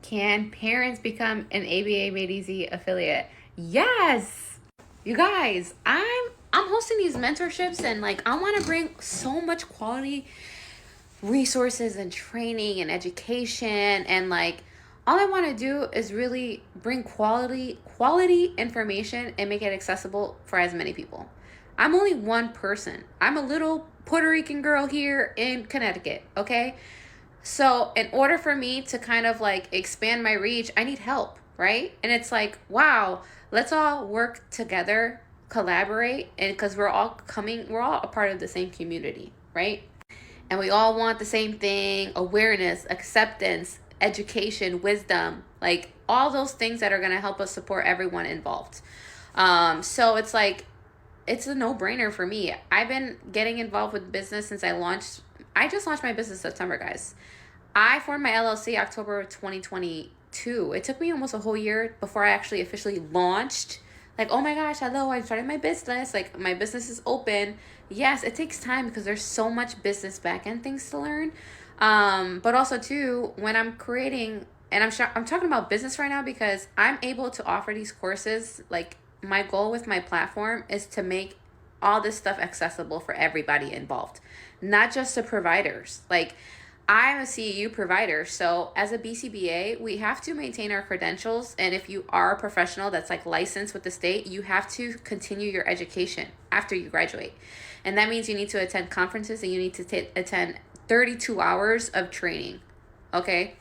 Can parents become an ABA Made Easy affiliate? Yes. You guys, I'm hosting these mentorships and like I want to bring so much quality resources and training and education and like all I want to do is really bring quality information and make it accessible for as many people. I'm only one person. I'm a little Puerto Rican girl here in Connecticut, okay? So, in order for me to kind of like expand my reach, I need help, right? And it's like, wow, let's all work together, collaborate, and because we're all a part of the same community, right? And we all want the same thing: awareness, acceptance, education, wisdom, like all those things that are going to help us support everyone involved. So it's like, it's a no-brainer for me. I've been getting involved with business since I just launched my business September, guys. I formed my LLC October 2022. It took me almost a whole year before I actually officially launched. Like, oh my gosh, hello, I started my business. Like, my business is open. Yes, it takes time because there's so much business back end things to learn. But also too, when I'm creating, and I'm talking about business right now because I'm able to offer these courses. Like, my goal with my platform is to make all this stuff accessible for everybody involved, not just the providers. Like, I'm a CEU provider, so as a BCBA, we have to maintain our credentials. And if you are a professional that's like licensed with the state, you have to continue your education after you graduate. And that means you need to attend conferences and you need to attend 32 hours of training. Okay?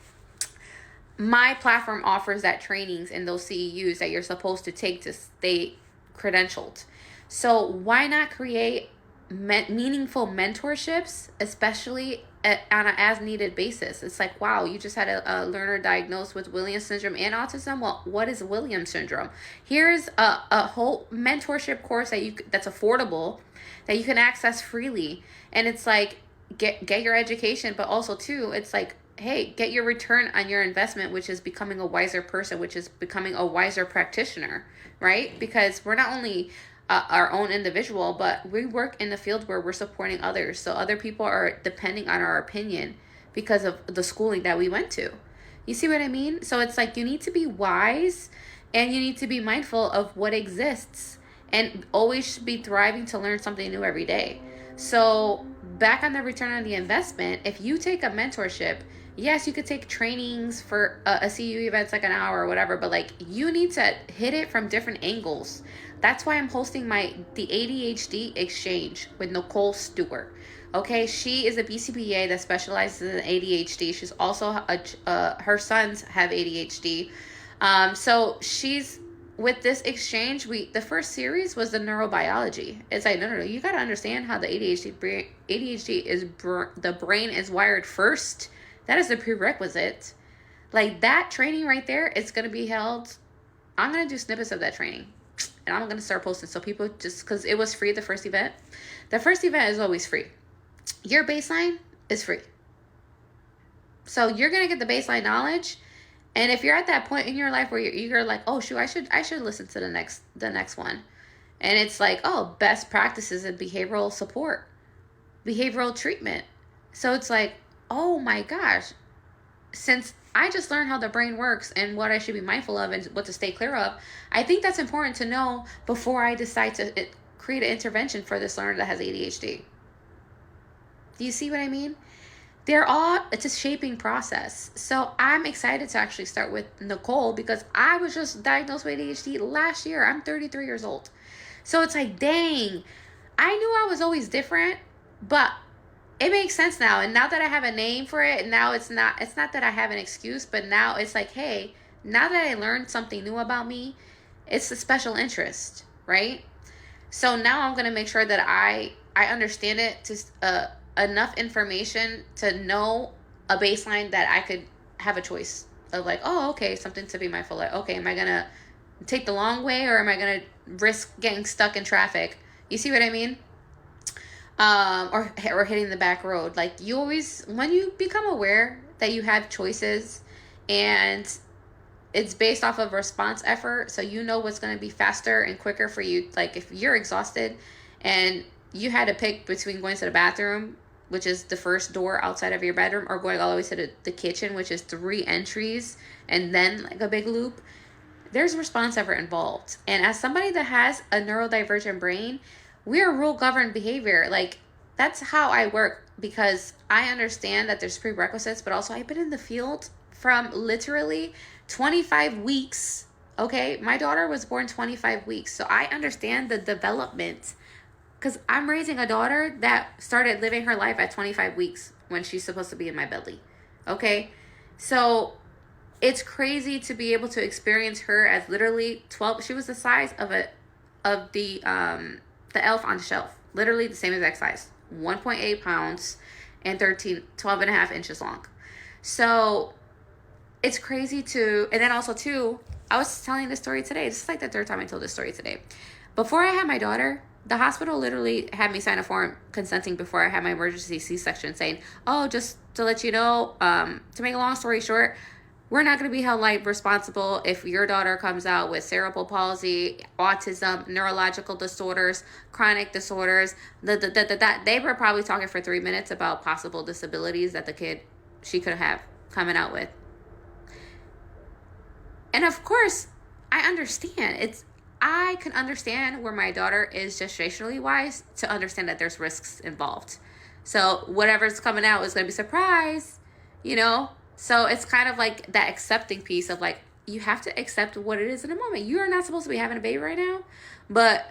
My platform offers that trainings in those CEUs that you're supposed to take to stay credentialed. So why not create meaningful mentorships, especially on an as needed basis? It's like, wow, you just had a learner diagnosed with Williams syndrome and autism. Well, what is Williams syndrome? Here's a whole mentorship course that's affordable, that you can access freely. And it's like, get your education, but also too, it's like, hey, get your return on your investment, which is becoming a wiser person, which is becoming a wiser practitioner, right? Because we're not only our own individual, but we work in the field where we're supporting others. So other people are depending on our opinion because of the schooling that we went to. You see what I mean? So it's like, you need to be wise and you need to be mindful of what exists and always be thriving to learn something new every day. So back on the return on the investment, if you take a mentorship, yes, you could take trainings for a CU events like an hour or whatever, but like, you need to hit it from different angles. That's why I'm hosting the ADHD exchange with Nicole Stewart. Okay, she is a BCBA that specializes in ADHD. She's also her sons have ADHD. So she's with this exchange. The first series was the neurobiology. It's like, no, you got to understand how the ADHD is the brain is wired first. That is the prerequisite. Like, that training right there, it's going to be held. I'm going to do snippets of that training. And I'm going to start posting so people, just because it was free the first event. The first event is always free. Your baseline is free. So you're going to get the baseline knowledge. And if you're at that point in your life where you're like, oh shoot, I should listen to the next one. And it's like, oh, best practices in behavioral support, behavioral treatment. So it's like, oh my gosh, since I just learned how the brain works and what I should be mindful of and what to stay clear of, I think that's important to know before I decide to create an intervention for this learner that has ADHD. Do you see what I mean? It's a shaping process. So I'm excited to actually start with Nicole because I was just diagnosed with ADHD last year. I'm 33 years old. So it's like, dang, I knew I was always different, but it makes sense now. And now that I have a name for it, now it's not that I have an excuse, but now it's like, hey, now that I learned something new about me, it's a special interest, right? So now I'm going to make sure that I understand it to enough information to know a baseline that I could have a choice of like, oh, okay, something to be mindful of. Okay, am I going to take the long way or am I going to risk getting stuck in traffic? You see what I mean? Or hitting the back road. Like, you always, when you become aware that you have choices and it's based off of response effort, so you know what's going to be faster and quicker for you. Like, if you're exhausted and you had to pick between going to the bathroom which is the first door outside of your bedroom, or going all the way to the kitchen, which is 3 entries, and then like a big loop, there's response ever involved. And as somebody that has a neurodivergent brain, we are rule governed behavior. Like, that's how I work, because I understand that there's prerequisites, but also I've been in the field from literally 25 weeks. Okay, my daughter was born 25 weeks, so I understand the development, because I'm raising a daughter that started living her life at 25 weeks when she's supposed to be in my belly. Okay, so it's crazy to be able to experience her as literally 12. She was the size of the elf on the shelf, literally the same exact size, 1.8 pounds and 12 and a half inches long. So it's crazy and then also too, I was telling this story today. This is like the third time I told this story today. Before I had my daughter, the hospital literally had me sign a form consenting before I had my emergency C-section, saying, oh, just to let you know, to make a long story short, we're not going to be held responsible if your daughter comes out with cerebral palsy, autism, neurological disorders, chronic disorders. They were probably talking for 3 minutes about possible disabilities that she could have coming out with. And of course, I understand. I can understand where my daughter is gestationally wise to understand that there's risks involved. So whatever's coming out is going to be a surprise, you know? So it's kind of like that accepting piece of like, you have to accept what it is in a moment. You are not supposed to be having a baby right now, but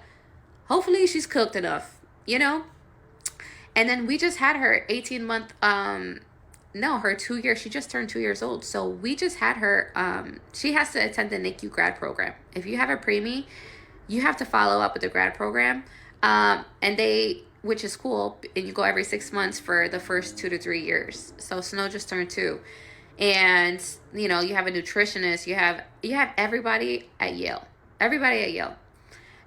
hopefully she's cooked enough, you know? And then we just had her 18-month, her 2 years, she just turned 2 years old. So we just had her, she has to attend the NICU grad program. If you have a preemie, you have to follow up with the grad program. Which is cool. And you go every 6 months for the first 2 to 3 years. So Snow just turned 2. And, you have a nutritionist, you have everybody at Yale. Everybody at Yale.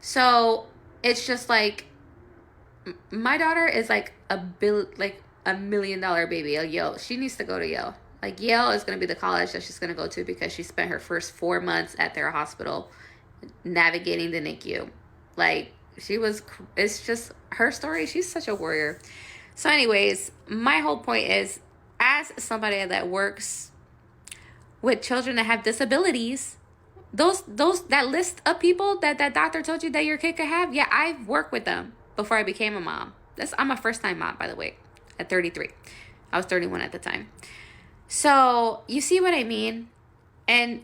So it's just like, my daughter is like $1 million baby at Yale. She needs to go to Yale. Like, Yale is going to be the college that she's going to go to, because she spent her first 4 months at their hospital navigating the NICU. Like, it's just her story. She's such a warrior. So anyways, my whole point is, as somebody that works with children that have disabilities, that list of people that doctor told you that your kid could have, yeah, I've worked with them before I became a mom. I'm a first-time mom, by the way, at 33. I was 31 at the time. So you see what I mean? And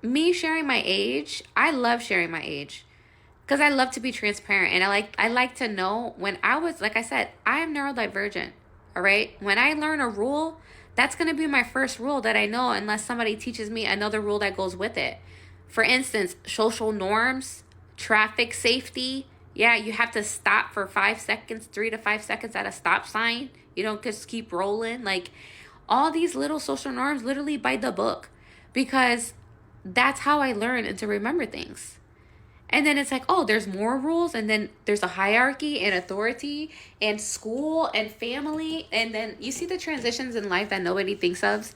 me sharing my age, I love sharing my age, because I love to be transparent. And I like to know, when I was, like I said, I am neurodivergent. All right. When I learn a rule, that's going to be my first rule that I know, unless somebody teaches me another rule that goes with it. For instance, social norms, traffic safety. Yeah, you have to stop for 5 seconds, 3 to 5 seconds at a stop sign. You don't just keep rolling. Like, all these little social norms, literally by the book, because that's how I learn and to remember things. And then it's like, oh, there's more rules. And then there's a hierarchy and authority and school and family. And then you see the transitions in life that nobody thinks of.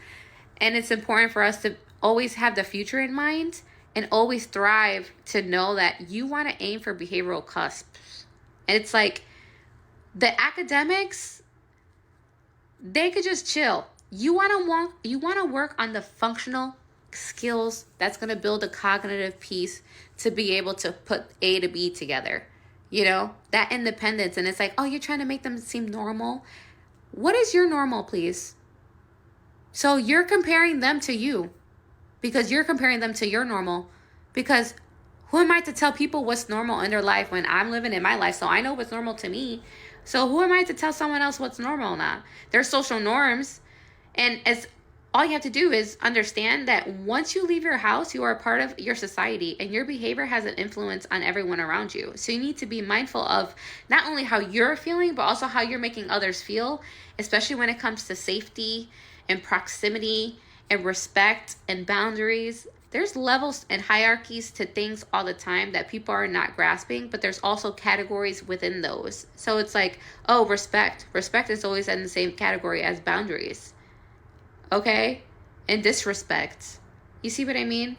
And it's important for us to always have the future in mind and always thrive to know that you want to aim for behavioral cusps. And it's like, the academics, they could just chill. You want to work on the functional skills that's going to build a cognitive piece to be able to put A to B together, that independence. And it's like, oh, you're trying to make them seem normal. What is your normal, please? So you're comparing them to you, because you're comparing them to your normal, because who am I to tell people what's normal in their life when I'm living in my life? So I know what's normal to me. So who am I to tell someone else what's normal now? There's social norms. And all you have to do is understand that once you leave your house, you are a part of your society, and your behavior has an influence on everyone around you. So you need to be mindful of not only how you're feeling, but also how you're making others feel, especially when it comes to safety and proximity and respect and boundaries. There's levels and hierarchies to things all the time that people are not grasping, but there's also categories within those. So it's like, oh, respect. Respect is always in the same category as boundaries. Okay? And disrespect. You see what I mean?